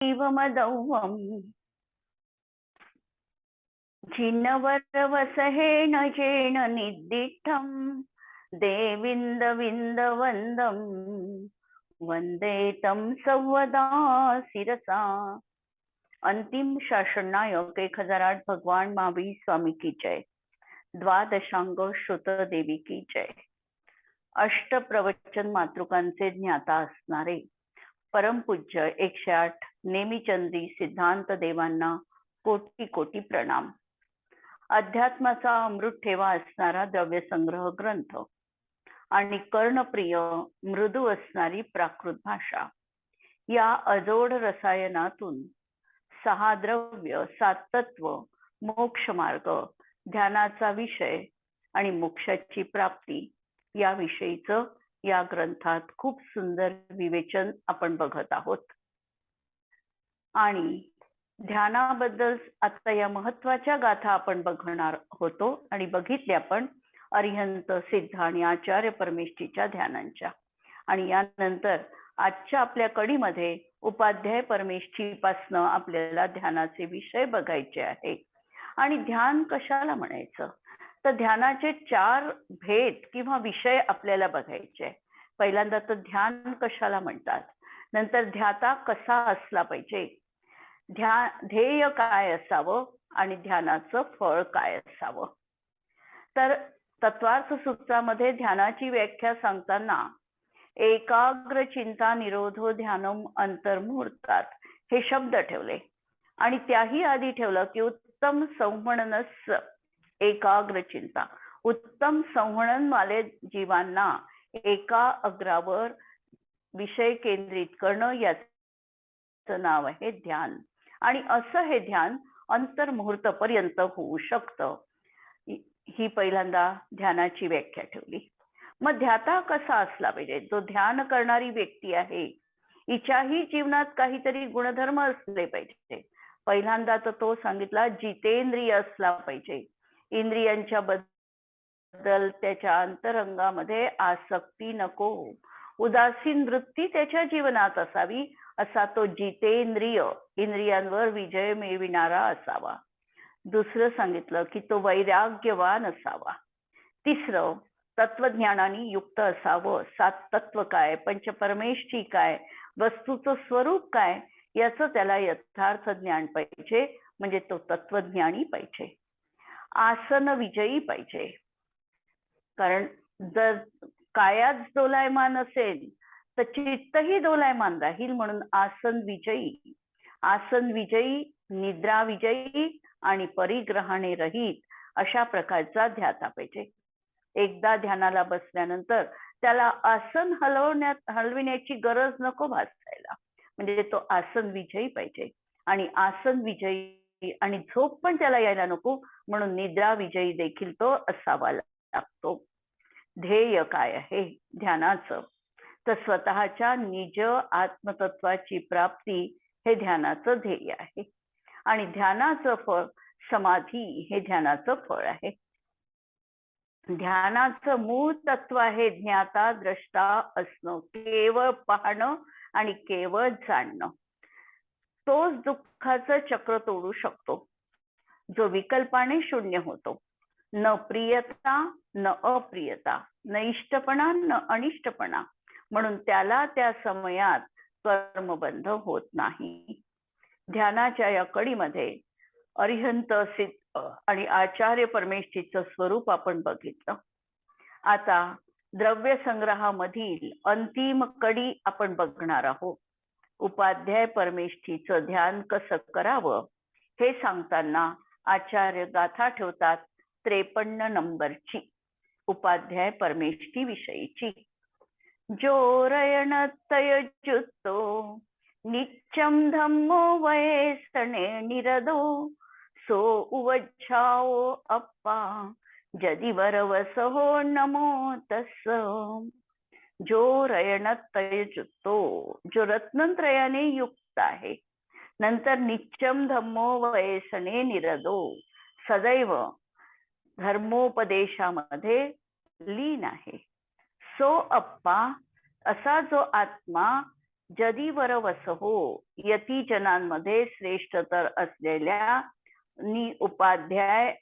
मदौवम् जिनवरवसहेण जेण निद्दिष्टं देविन्दविन्दवन्दं वंदे तं सवदा शिरसा। अंतिम शासननायक 1008 भगवान महावीर स्वामी की जय। द्वादशांग श्रुत देवी की जय। अष्ट प्रवचन मातृकांचे ज्ञाता असणारे परमपूज्य 108 नेमिचंद्री सिद्धांत देवांना कोटी कोटी प्रणाम। अध्यात्माचा अमृत ठेवा असणारा द्रव्य संग्रह ग्रंथ आणि कर्णप्रिय मृदू असणारी प्राकृत भाषा या अजोड रसायनातून 6 द्रव्य 7 तत्व मोक्ष मार्ग ध्यानाचा विषय आणि मोक्षाची प्राप्ती या विषयीचं या ग्रंथात खूप सुंदर विवेचन आपण बघत आहोत। आणि ध्यानाबद्दल आता या महत्वाच्या गाथा आपण बघणार होतो आणि बघितल्या आपण अरिहंत सिद्ध आणि आचार्य परमेष्ठीच्या ध्यानांच्या। आणि यानंतर आजच्या आपल्या कडीमध्ये उपाध्याय परमेष्ठीपासनं आपल्याला ध्यानाचे विषय बघायचे आहे। आणि ध्यान कशाला म्हणायचं तर ध्यानाचे 4 भेद किंवा विषय आपल्याला बघायचे। पहिल्यांदा तर ध्यान कशाला म्हणतात, नंतर ध्याता कसा असला पाहिजे, ध्येय काय असावं आणि ध्यानाचं फळ काय असावं। तर तत्वार्थ सूत्रामध्ये ध्यानाची व्याख्या सांगताना एकाग्र चिंता निरोधो ध्यानम अंतर्मुहूर्तात हे शब्द ठेवले आणि त्याही आधी ठेवलं की उत्तम संहननस एकाग्र चिंता। उत्तम संहनन वाले जीवांना एका अग्रावर विषय केंद्रित करणं याचं नाव आहे ध्यान। आणि असं हे ध्यान अंतर्मुहूर्त पर्यंत होऊ शकतं। ही पहिल्यांदा ध्यानाची व्याख्या ठेवली। मग ध्याता कसा असला पाहिजे, जो ध्यान करणारी व्यक्ती आहे हिच्याही जीवनात काहीतरी गुणधर्म असले पाहिजे। पहिल्यांदा तर तो सांगितला जितेंद्रिय असला पाहिजे, इंद्रियांच्या बद्दल त्याच्या अंतरंगामध्ये आसक्ती नको, उदासीन वृत्ती त्याच्या जीवनात असावी, असा तो जितेंद्रिय इंद्रियांवर विजय मिळविणारा असावा। दुसरं सांगितलं की तो वैराग्यवान असावा। तिसरं तत्वज्ञानाने युक्त असावं। 7 तत्व काय, पंचपरमेष्ठी काय, वस्तूचं स्वरूप काय याचं त्याला यथार्थ ज्ञान पाहिजे, म्हणजे तो तत्वज्ञानी पाहिजे। आसन विजयी पाहिजे, कारण जर कायाच दोलायमान असेल तर चित्तही दोलायमान राहील, म्हणून आसन विजयी। आसन विजयी, निद्रा विजयी आणि परिग्रहाने रहित अशा प्रकारचा ध्याता पाहिजे। एकदा ध्यानाला बसल्यानंतर त्याला आसन हलविण्याची गरज नको भासायला, म्हणजे तो आसन विजयी पाहिजे। आणि आसन विजयी आणि झोप पण त्याला यायला नको, म्हणून निद्रा विजयी देखील तो असावा लागतो। ध्येय काय आहे ध्यानाचं तर स्वतःच्या निज आत्मतत्वाची प्राप्ती हे ध्यानाचं ध्येय आहे। आणि ध्यानाचं फळ समाधी हे ध्यानाचं फळ आहे। ध्यानाचं मूळ तत्व आहे ज्ञाता द्रष्टा असणं, केवळ पाहणं आणि केवळ जाणणं। तोच दुःखाचं चक्र तोडू शकतो, जो विकल्पाने शून्य होतो। न प्रियता न अप्रियता, न इष्टपणा न अनिष्टपणा, म्हणून त्याला त्या समयात कर्मबंध होत नाही। ध्यानाच्या या कडीमध्ये अरिहंत सिद्ध आणि आचार्य परमेष्ठीचं स्वरूप आपण बघितलं। आता द्रव्य संग्रहामधील अंतिम कडी आपण बघणार आहोत। उपाध्याय परमेष्ठीचं ध्यान कसं करावं हे सांगताना आचार्य गाथा ठेवतात 53 नंबरची, उपाध्याय परमेष्ठी विषयीची। जो रयण तयजुतो नित्यं धम्मो वयसने निरदो, सो उवच्छाओ अप्पा जदि वरवस हो नमो तस। जो रयण तयजुतो, जो रत्नत्रयाने युक्त आहे, नंतर नित्यं धम्मो वयसने निरदो, सदैव धर्मोपदेशामध्ये लीन आहे। सो अप्पा, असा जो आत्मा जदीवर वसहो यती जनांमध्ये श्रेष्ठतर असलेल्या उपाध्याय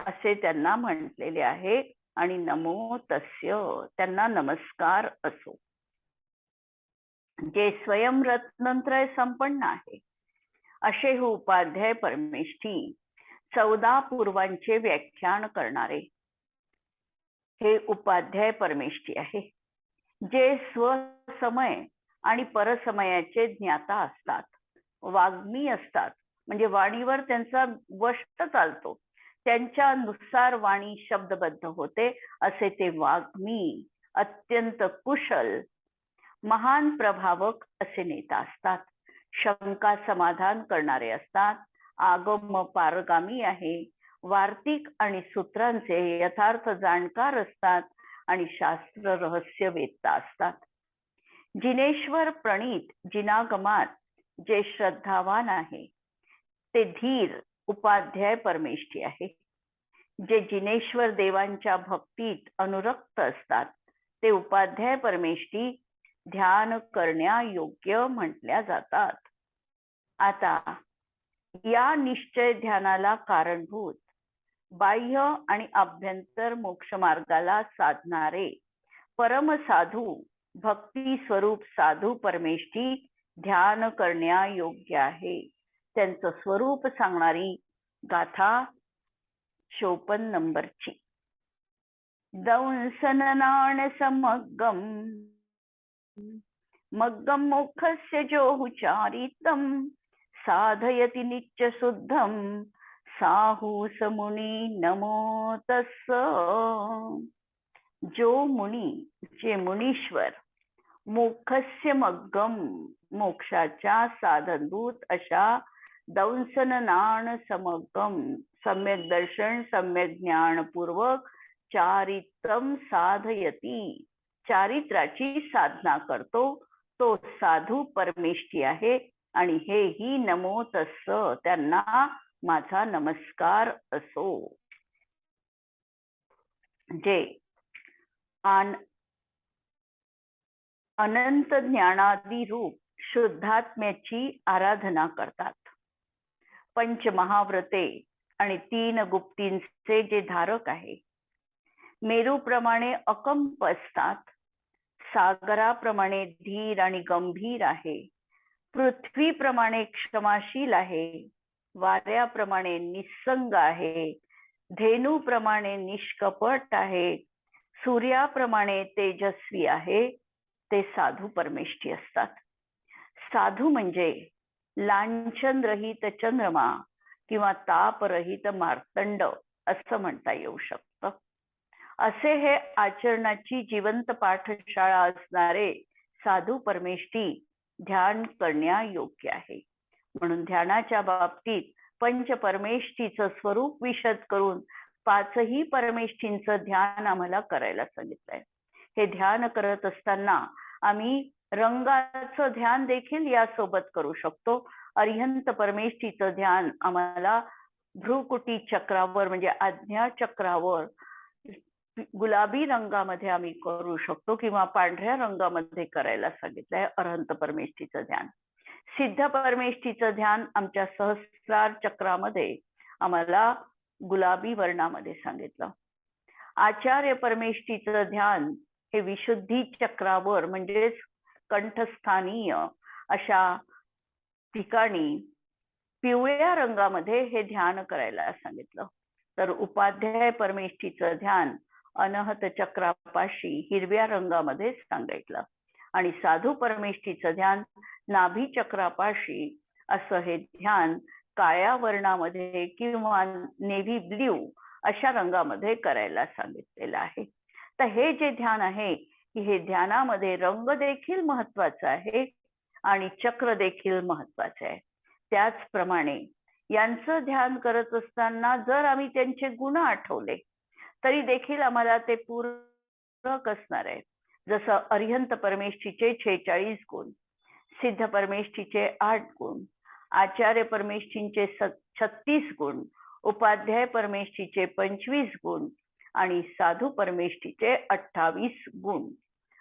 असे त्यांना म्हटलेले आहे. आणि नमो तस्य, त्यांना नमस्कार असो. जे स्वयं रत्नत्रय संपन्न आहे असे हे उपाध्याय परमेष्ठी 14 पूर्वांचे व्याख्यान करणारे हे उपाध्याय परमेष्ठी आहे. जे स्वसमय आणि परसमयाचे ज्ञाता असतात, वाग्मी असतात, म्हणजे वाणीवर त्यांचा वश चालतो, त्यांच्यानुसार वाणी शब्दबद्ध होते असे ते वाग्मी, अत्यंत कुशल, महान प्रभावक असे नेता असतात. शंका समाधान करणारे असतात, आगम पारगामी आहे, वार्तिक आणि सूत्रांचे यथार्थ जाणकार असतात आणि शास्त्र रहस्य वेदता असतात. जिनेश्वर प्रणीत जिनागमात जे श्रद्धावान आहे ते धीर उपाध्याय परमेष्ठी आहे. जे जिनेश्वर देवांच्या भक्तीत अनुरक्त असतात ते उपाध्याय परमेष्ठी ध्यान करण्यायोग्य म्हटल्या जातात. आता या निश्चय ध्यानाला कारणभूत बाह्य आणि आभ्यंतर मोक्ष मार्गाला साधणारे परम साधू भक्ती स्वरूप साधू परमेष्ठी ध्यान करण्यायोग्य आहे. त्यांचं स्वरूप सांगणारी गाथा 54 नंबरची. दंसननाण समग्गम मग्गम मोक्षस्य जोहुचारितम साधयति नित्य शुद्धम साहूस मुनी नमो तस्स. जो मुनी, जे मुनीश्वर, मोक्षस्य मग्गम, मोक्षाच्या साधनभूत अशा दंसननाण समग्गम, सम्यक दर्शन सम्यक ज्ञान पूर्वक चारित्रम साधयती, चारित्राची साधना करतो तो साधू परमेष्ठी आहे. आणि हे ही नमो तस्स, त्यांना माझा नमस्कार असो. जे अनंत ज्ञानादी रूप शुद्धात्म्याची आराधना करतात. पंचमहाव्रते आणि 3 गुप्तींचे जे धारक आहे, मेरूप्रमाणे अकंप असतात, सागराप्रमाणे धीर आणि गंभीर आहे, पृथ्वीप्रमाणे क्षमाशील आहे, वाऱ्याप्रमाणे निस्संग आहे, धेनूप्रमाणे निष्कपट आहे, सूर्याप्रमाणे तेजस्वी आहे, ते साधू परमेष्ठी असतात. साधू म्हणजे लांछन रहित चंद्रमा किंवा तापरहित मार्तंड असं म्हणता येऊ शकतं. असे हे आचरणाची जिवंत पाठशाळा असणारे साधू परमेष्ठी ध्यान करण्यायोग्य आहे. म्हणून ध्यानाच्या बाबतीत पंच परमेष्ठीचं स्वरूप विशद करून 5ही परमेष्ठींचं ध्यान आम्हाला करायला सांगितलंय. हे ध्यान करत असताना आम्ही रंगाचं ध्यान देखील यासोबत करू शकतो. अरिहंत परमेष्ठीचं ध्यान आम्हाला भ्रूकुटी चक्रावर म्हणजे आज्ञा चक्रावर गुलाबी रंगामध्ये आम्ही करू शकतो किंवा पांढऱ्या रंगामध्ये करायला सांगितलंय अरहंत परमेष्ठीचं ध्यान. सिद्ध परमेष्ठीचं ध्यान आमच्या सहस्रार चक्रामध्ये आम्हाला गुलाबी वर्णामध्ये सांगितलं. आचार्य परमेष्ठीचं ध्यान हे विशुद्धी चक्रावर म्हणजेच कंठस्थानीय अशा ठिकाणी पिवळ्या रंगामध्ये हे ध्यान करायला सांगितलं. तर उपाध्याय परमेष्ठीचं ध्यान अनहत चक्रापाशी हिरव्या रंगामध्ये सांगितलं आणि साधू परमेष्ठीचं ध्यान नाभी चक्रापाशी असं हे ध्यान काळ्या वर्णामध्ये किंवा नेव्ही ब्ल्यू अशा रंगामध्ये करायला सांगितलेलं आहे. तर हे जे ध्यान आहे हे ध्यानामध्ये रंग देखील महत्वाचा आहे आणि चक्र देखील महत्वाचे आहे. त्याचप्रमाणे यांचं ध्यान करत असताना जर आम्ही त्यांचे गुण आठवले तरी देखील आम्हाला ते पूरक असणार आहे. जसं अरिहंत परमेष्ठीचे 46 गुण, सिद्ध परमेष्ठीचे 8 गुण, आचार्य परमेष्ठींचे 36 गुण, उपाध्याय परमेष्ठीचे 25 गुण आणि साधू परमेष्ठीचे 28 गुण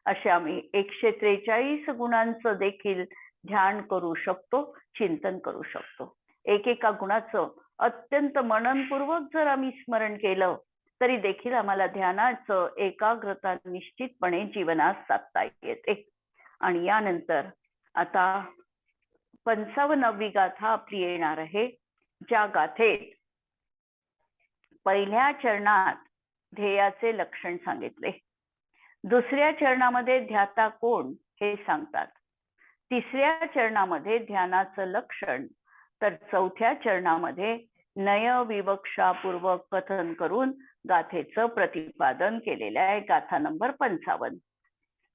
असे आम्ही 143 गुणांचं देखील ध्यान करू शकतो, चिंतन करू शकतो. एकेका गुणाचं अत्यंत मननपूर्वक जर आम्ही स्मरण केलं तरी देखील आम्हाला ध्यानाचं एकाग्रता निश्चितपणे जीवनात साधता येते. आणि यानंतर आता 55वी गाथा आपली येणार आहे, ज्या गाथेत पहिल्या चरणात ध्येयाचे लक्षण सांगितले, दुसऱ्या चरणामध्ये ध्याता कोण हे सांगतात, तिसऱ्या चरणामध्ये ध्यानाचं लक्षण, तर चौथ्या चरणामध्ये नयविवक्षापूर्वक कथन करून गाथेचं प्रतिपादन केलेलं आहे. गाथा नंबर 55.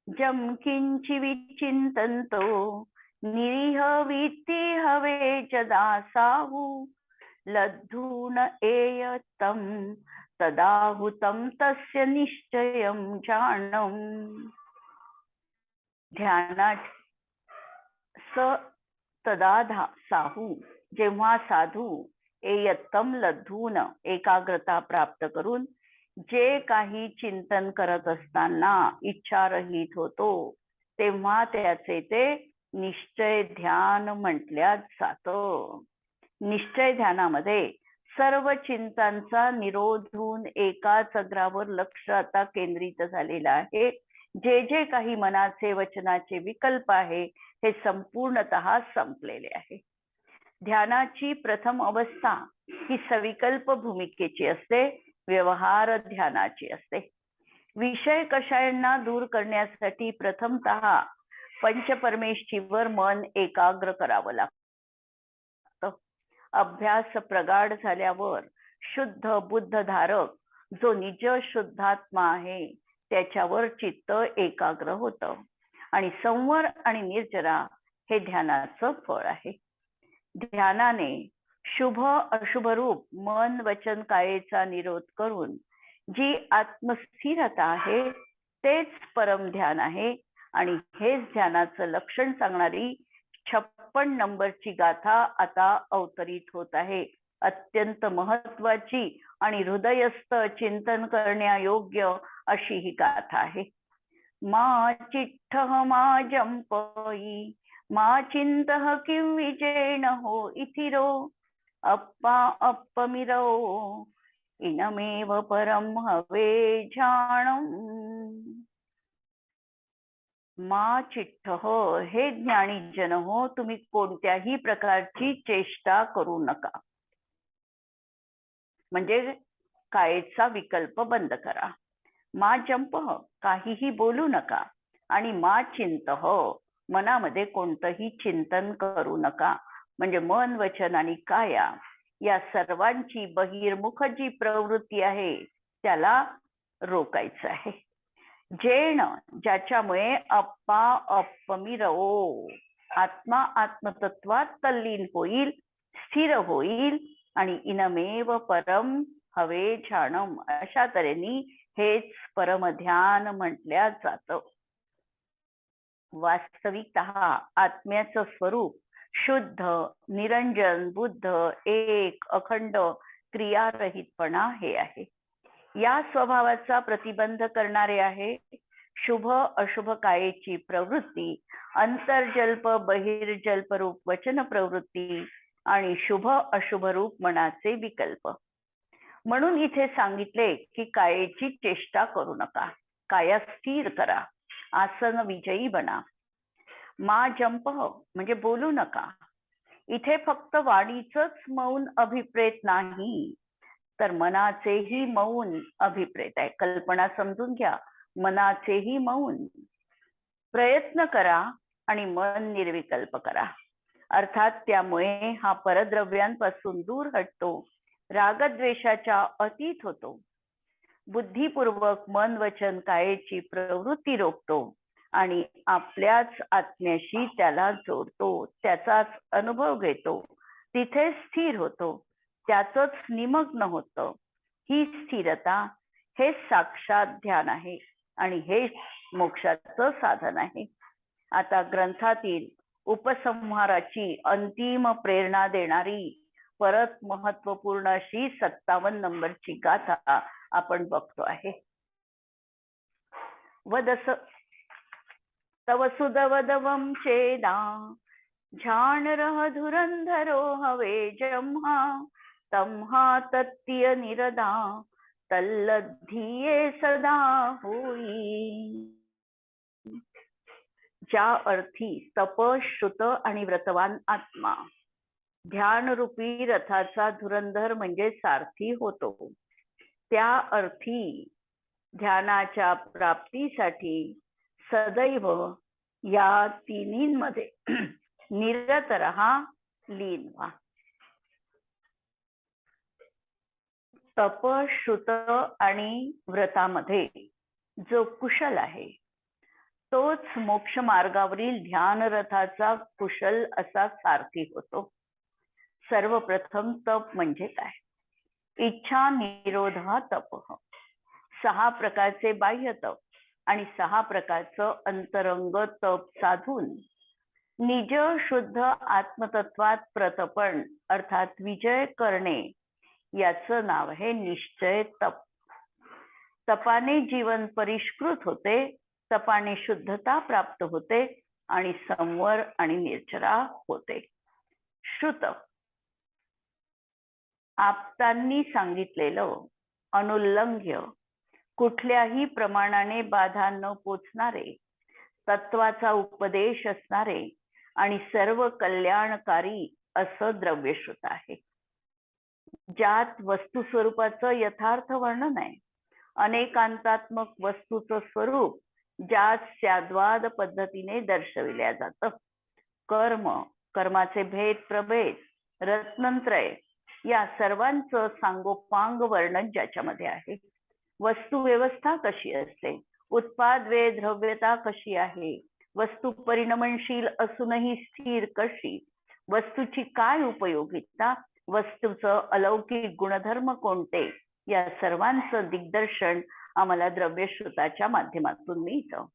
जम किंचि विचिंतन्तो निरीह वीत्ति हवे जदासाहु लद्धून एयतं तदाहुतं तस्य निश्चयं जाणं. ध्यानात स तदा साहू, जेव्हा साधू एयत्तम लद्धून, एकाग्रता प्राप्त करून जे काही चिंतन करत असताना इच्छारहित होतो तेव्हा त्याचे ते निश्चय ध्यान म्हटल्या जातं. निश्चय ध्यानामध्ये सर्व चिंतांचा निरोध होऊन एकाच अग्रावर लक्ष आता केंद्रित झालेलं आहे. जे जे काही मनाचे वचनाचे विकल्प आहे हे संपूर्णतः संपलेले आहे. ध्यानाची प्रथम अवस्था ही सविकल्प भूमिकेची असते, व्यवहार ध्यानाची असते. विषय कषायांना दूर करण्यासाठी प्रथमतः पंचपरमेष्ठीवर मन एकाग्र करावं लागतं. अभ्यास प्रगाढ झाल्यावर शुद्ध बुद्ध धारक जो निज शुद्धात्मा आहे त्याच्यावर चित्त एकाग्र होतं आणि संवर आणि निर्जरा हे ध्यानाचं फळ आहे. ध्यानाने शुभ अशुभ रूप मन वचन कायेचा निरोध करून जी आत्मस्थिरता आहे तेच परम ध्यान आहे. आणि हेच ध्यानाचं लक्षण सांगणारी 56 नंबरची गाथा आता अवतरित होत आहे. अत्यंत महत्वाची आणि हृदयस्थ चिंतन करण्यायोग्य अशी ही गाथा आहे. मा चिट्ठ मा जंपई मा चिंतः किं विजेन हो इथिरो अप्पा अप्पमिरो इनमेव परम हवे जाणं. मा चिट्ठ हो, हे ज्ञानी जन हो, तुम्ही कोणत्याही प्रकारची चेष्टा करू नका. म्हणजे कायेचा विकल्प बंद करा. मा जंप, काहीही बोलू नका. आणि मा चिंत हो, मनामध्ये कोणतंही चिंतन करू नका. म्हणजे मन वचन आणि काया या सर्वांची बहिर्मुख जी प्रवृत्ती आहे त्याला रोकायचं आहे. जेण, ज्याच्यामुळे अप्पा अप्पमिरो, आत्मा आत्मतत्वात तल्लीन होईल, स्थिर होईल आणि इनमेव परम हवे जाणम, अशा तऱ्हेने हेच परमध्यान म्हटल्या जातं. वास्तविकतः आत्म्याचं स्वरूप शुद्ध, निरंजन, बुद्ध, एक, अखंड, क्रियारहितपणा हे आहे. या स्वभावाचा प्रतिबंध करणारे आहे शुभ अशुभ कायेची प्रवृत्ती, अंतर्जल्प बहिर्जल्प रूप वचन प्रवृत्ती आणि शुभ अशुभ रूप मनाचे विकल्प. म्हणून इथे सांगितले की कायेची चेष्टा करू नका, काया स्थिर करा, आसन विजयी बना. मा जंप म्हणजे बोलू नका. इथे फक्त वाणीचंच मौन अभिप्रेत नाही, तर मनाचेही मौन अभिप्रेत आहे. कल्पना समजून घ्या, मनाचेही मौन. प्रयत्न करा आणि मन निर्विकल्प करा. अर्थात त्यामुळे हा परद्रव्यांपासून दूर हटतो, रागद्वेषाच्या अतीत होतो, बुद्धिपूर्वक मन वचन कायेची प्रवृत्ती रोखतो आणि आपल्याच आत्म्याशी त्याला जोडतो, त्याचाच अनुभव घेतो, तिथे स्थिर होतो, त्याचंच निमग्न होतं. ही स्थिरता हे साक्षात ध्यान आहे आणि हे मोक्षाचं साधन आहे. आता ग्रंथातील उपसंहाराची अंतिम प्रेरणा देणारी परत महत्वपूर्ण अशी 57 नंबरची गाथा आपण बघतो आहे. वदस तव सुदवदवं चेदा ध्यान रह धुरंधरो हवे जम्हा तम्हा तत्य निरदा तल्लधिये सदा होई. ज्या अर्थी तप, श्रुत आणि व्रतवान आत्मा ध्यानरूपी रथाचा धुरंधर म्हणजे सारथी होतो, त्या अर्थी ध्यानाच्या प्राप्तीसाठी सदैव या तिन्हींमध्ये निरत रहा, लीन व्हा. तप, श्रुत आणि व्रतामध्ये जो कुशल आहे तोच मोक्ष मार्गावरील ध्यान रथाचा कुशल असा सारथी होतो. सर्वप्रथम तप म्हणजे काय? इच्छा निरोध तप. 6 प्रकारचे बाह्य तप आणि 6 प्रकारचं अंतरंग तप साधून निज शुद्ध आत्मतत्वात प्रतपण अर्थात विजय करणे, याचं नाव आहे निश्चय तप. तपाने जीवन परिष्कृत होते, तपाने शुद्धता प्राप्त होते आणि संवर आणि निर्जरा होते. श्रुत आप्तांनी सांगितलेलं अनुल्लंघ्य, कुठल्याही प्रमाणाने बाधा न पोचणारे, तत्वाचा उपदेश असणारे आणि सर्व कल्याणकारी असं द्रव्यश्रुत आहे. ज्यात वस्तू स्वरूपाचं यथार्थ वर्णन आहे, अनेकांतात्मक वस्तूचं स्वरूप ज्यात स्याद्वाद पद्धतीने दर्शविल्या जातं. कर्म, कर्माचे भेद प्रभेद, रत्नत्रय या सर्वांचं सांगोपांग वर्णन ज्याच्यामध्ये आहे. वस्तू व्यवस्था कशी असते, उत्पाद वे द्रव्यता कशी आहे, वस्तू परिणमनशील असूनही स्थिर कशी, वस्तूची काय उपयोगिता, वस्तूचं अलौकिक गुणधर्म कोणते, या सर्वांचं दिग्दर्शन आम्हाला द्रव्यश्रुताच्या माध्यमातून मिळतं.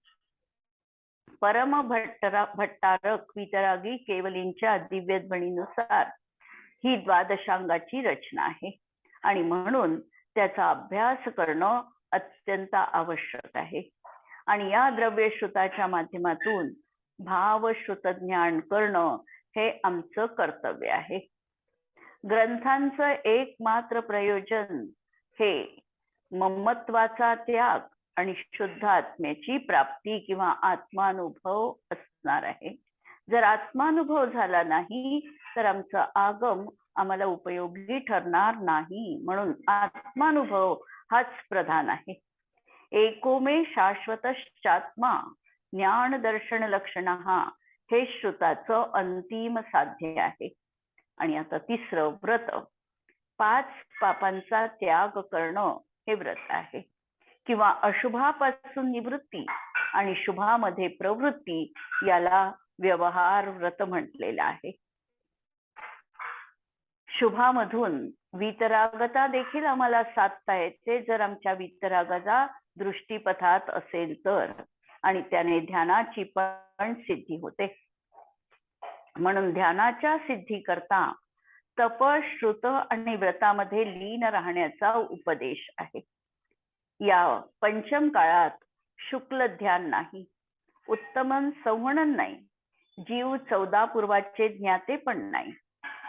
परम भट्टारक वितरागी केवलींच्या दिव्यध्वनीनुसार ही द्वादशांगाची रचना आहे आणि म्हणून त्याचा अभ्यास करणं अत्यंत आवश्यक आहे. आणि या द्रव्यश्रुताच्या माध्यमातून भावश्रुत ज्ञान करणं हे आमचं कर्तव्य आहे. ग्रंथांचं एकमात्र प्रयोजन हे ममत्वाचा त्याग आणि शुद्ध आत्म्याची प्राप्ती किंवा आत्मानुभव असणार आहे. जर आत्मानुभव झाला नाही तर आमचा आगम आम्हाला उपयोगी ठरणार नाही. म्हणून आत्मानुभव हाच प्रधान आहे. एकोमे शाश्वतश्चात्मा ज्ञान दर्शन लक्षण हे श्रुताचं अंतिम साध्य आहे. आणि आता तिसरं व्रत, 5 पापांचा त्याग करणं हे व्रत आहे किंवा अशुभापासून निवृत्ती आणि शुभामध्ये प्रवृत्ती, याला व्यवहार व्रत म्हटलेलं आहे. शुभामधून वितरागता देखील आम्हाला साधता येते जर आमच्या वितरागाचा दृष्टीपथात असेल तर, आणि त्याने ध्यानाची पण सिद्धी होते. म्हणून ध्यानाच्या सिद्धी करता तप, श्रुत आणि व्रतामध्ये लीन राहण्याचा उपदेश आहे. या पंचम काळात शुक्ल ध्यान नाही, उत्तमन संवहन नाही, जीव 14 पूर्वाचे ज्ञाते पण नाही.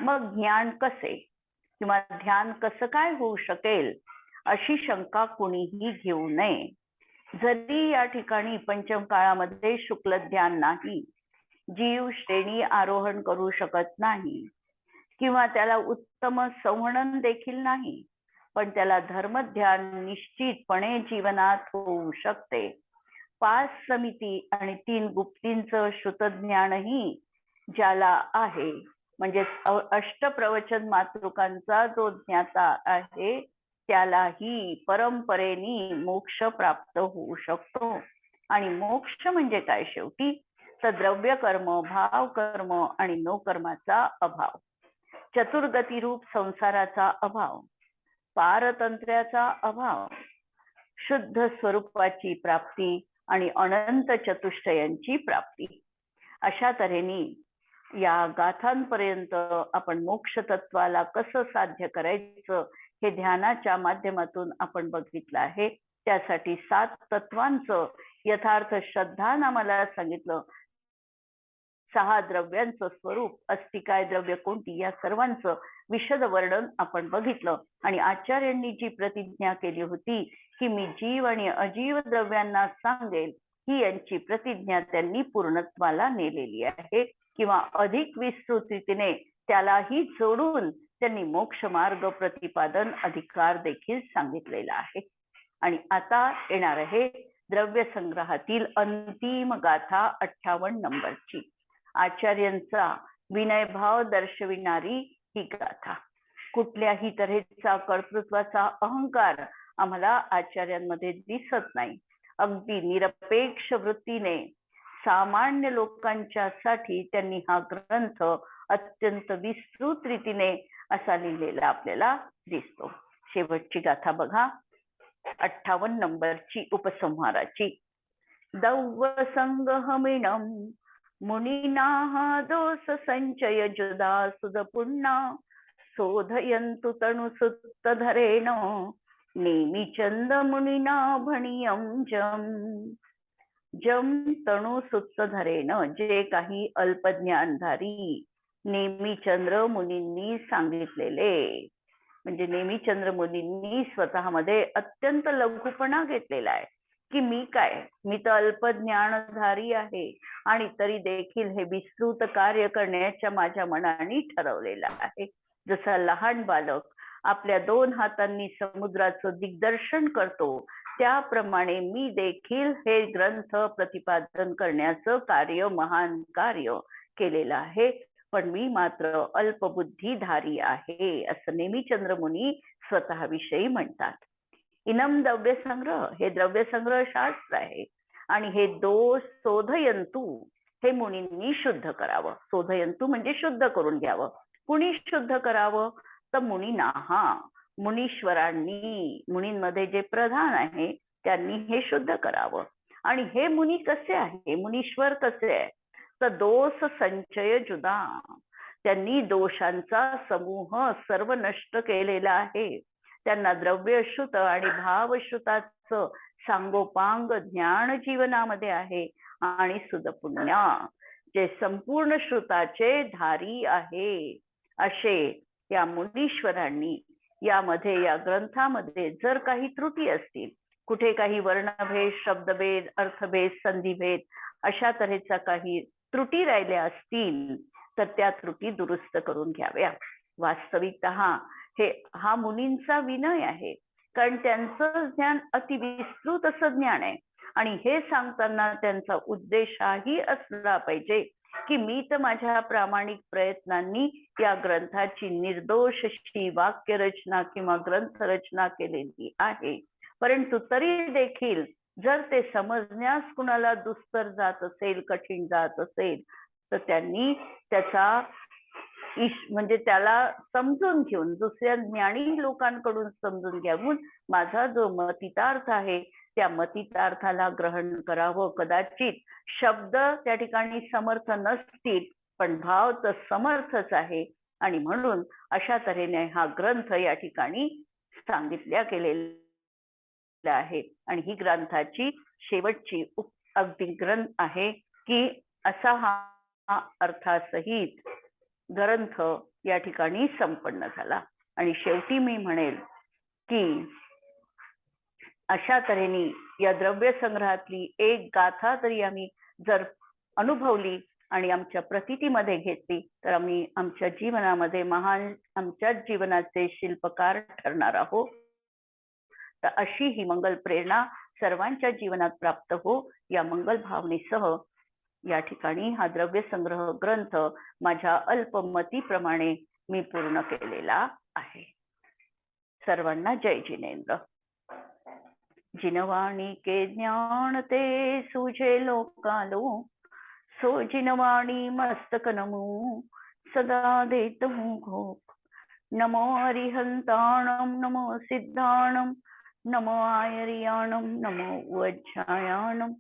मग ज्ञान कसे किंवा ध्यान कसं काय होऊ शकेल अशी शंका कोणीही घेऊ नये. जरी या ठिकाणी पंचम काळामध्ये शुक्ल ध्यान नाही, जीव श्रेणी आरोहण करू शकत नाही किंवा त्याला उत्तम संवहन देखील नाही, पण त्याला धर्मध्यान निश्चितपणे जीवनात होऊ शकते. 5 समिती आणि 3 गुप्तींचं श्रुतज्ञानही ज्याला आहे, म्हणजे अष्टप्रवचन मातृकांचा जो ज्ञाता आहे, त्यालाही परंपरेने मोक्ष प्राप्त होऊ शकतो. आणि मोक्ष म्हणजे काय शेवटी, तर द्रव्य कर्म, भाव कर्म आणि नो कर्माचा अभाव, चतुर्गती रूप संसाराचा अभाव, पारतंत्र्याचा अभाव, शुद्ध स्वरूपाची प्राप्ती आणि अनंत चतुष्टयांची प्राप्ती. अशा तऱ्हेने या गाथांपर्यंत आपण मोक्ष तत्वाला कसं साध्य करायचं हे ध्यानाच्या माध्यमातून आपण बघितलं आहे. त्यासाठी 7 तत्वांचं यथार्थ श्रद्धानं आम्हाला सांगितलं. 6 द्रव्यांचं स्वरूप, अस्तिकाय द्रव्य कोणती, या सर्वांचं विशद वर्णन आपण बघितलं. आणि आचार्यांनी जी प्रतिज्ञा केली होती की मी जीव आणि अजीव द्रव्यांना सांगेल, ही यांची प्रतिज्ञा त्यांनी पूर्णत्वाला नेलेली आहे. किंवा अधिक विस्तृत रीतीने त्यालाही जोडून त्यांनी मोक्ष मार्ग प्रतिपादन अधिकार देखील सांगितलेला आहे. आणि आता येणार आहे द्रव्य संग्रहातील अंतिम गाथा 58 नंबरची. आचार्यांचा विनयभाव दर्शविणारी ही गाथा. कुठल्याही तऱ्हेचा कर्तृत्वाचा अहंकार आम्हाला आचार्यांमध्ये दिसत नाही. अगदी निरपेक्ष वृत्तीने सामान्य लोकांच्यासाठी त्यांनी हा ग्रंथ अत्यंत विस्तृत रीतीने असा लिहिलेला आपल्याला दिसतो. शेवटची गाथा बघा, 58 नंबरची उपसंहाराची. दौव संगहमिणम मुनिनाः दोष संचय जुदा सुद पुन्ना शोधयन्तु तणुसुत्तधरेण नेमि चंद मुनिना भणियं जम. जम तणुसुत्तधरेण, जे काही अल्पज्ञानधारी नेमिचंद्र मुनींनी सांगितलेले. म्हणजे नेमिचंद्र मुनींनी स्वतःमध्ये अत्यंत लघुपणा घेतलेला आहे की मी काय, मी तर अल्पज्ञानधारी आहे आणि तरी देखील हे विस्तृत कार्य करण्याच्या माझ्या मनाने ठरवलेलं आहे. जसा लहान बालक आपल्या 2 हातांनी समुद्राचं दिग्दर्शन करतो, त्याप्रमाणे मी देखील हे ग्रंथ प्रतिपादन करण्याचं कार्य, महान कार्य केलेलं आहे. पण मी मात्र अल्पबुद्धीधारी आहे, असं नेमिचंद्र मुनी स्वतःविषयी म्हणतात. इनम द्रव्य संग्रह, हे द्रव्य संग्रह शास्त्र आहे आणि हे दोष शोधयंतु, हे मुनींनी शुद्ध करावं. शोधयंतु म्हणजे शुद्ध करून घ्यावं. कुणी शुद्ध करावं तर मुनीनाहा, मुनीश्वरांनी, मुनींमध्ये जे प्रधान आहे त्यांनी हे शुद्ध करावं. आणि हे मुनी कसे आहे, मुनीश्वर कसे आहे तर दोष संचय जुदा, त्यांनी दोषांचा समूह सर्व नष्ट केलेला आहे. त्यांना द्रव्यश्रुत आणि भावश्रुताचं सांगोपांग ज्ञान जीवनामध्ये आहे. आणि सुदपुण्या, जे संपूर्ण श्रुताचे धारी आहे, असे या मुनीश्वरांनी यामध्ये, या ग्रंथामध्ये जर काही त्रुटी असतील, कुठे काही वर्णभेद, शब्दभेद, अर्थभेद, संधिभेद अशा तऱ्हेच्या काही त्रुटी राहिल्या असतील तर त्या त्रुटी दुरुस्त करून घ्याव्या. वास्तविकतः हा मुनींचा विनय आहे, कारण त्यांचं ज्ञान अतिविस्तृत असं ज्ञान आहे. आणि हे सांगताना त्यांचा उद्देश हाही असला पाहिजे की मी तर माझ्या प्रामाणिक प्रयत्नांनी या ग्रंथाची निर्दोष अशी वाक्य रचना किंवा ग्रंथ रचना केलेली आहे, परंतु तरी देखील जर ते समजण्यास कुणाला दुस्तर जात असेल, कठीण जात असेल तर त्यांनी त्याचा म्हणजे त्याला समजून घेऊन, दुसऱ्या ज्ञानी लोकांकडून समजून घेऊन माझा जो मतितार्थ आहे त्या मतितार्थाला ग्रहण करावं. कदाचित शब्द त्या ठिकाणी समर्थ नसतील पण भाव तर समर्थच आहे. आणि म्हणून अशा तऱ्हेने हा ग्रंथ या ठिकाणी सांगितल्या गेलेला आहे. आणि ही ग्रंथाची शेवटची अगदी ग्रंथ आहे की असा हा अर्थासहित ग्रंथ या ठिकाणी संपन्न झाला. आणि शेवटी मी म्हणेल की अशा तऱ्हेने या द्रव्य संग्रहातली एक गाथा तरी आम्ही जर अनुभवली आणि आमच्या प्रतीतीमध्ये घेतली तर आम्ही आमच्या जीवनामध्ये महान, आमच्या जीवनाचे शिल्पकार ठरणार आहोत. तर अशी ही मंगल प्रेरणा सर्वांच्या जीवनात प्राप्त हो, या मंगल भावनेसह या ठिकाणी हा द्रव्य संग्रह ग्रंथ माझ्या अल्पमतीप्रमाणे मी पूर्ण केलेला आहे. सर्वांना जय जिनेंद्र. जिनवाणी के ज्ञान ते सुझे लोकालो, सो जिनवाणी मस्तक नमो सदा देत हूँ घोप. नमो अरिहंताणम, नमो सिद्धाणम, नमो आयरियाणम, नमो वज्रायाणम,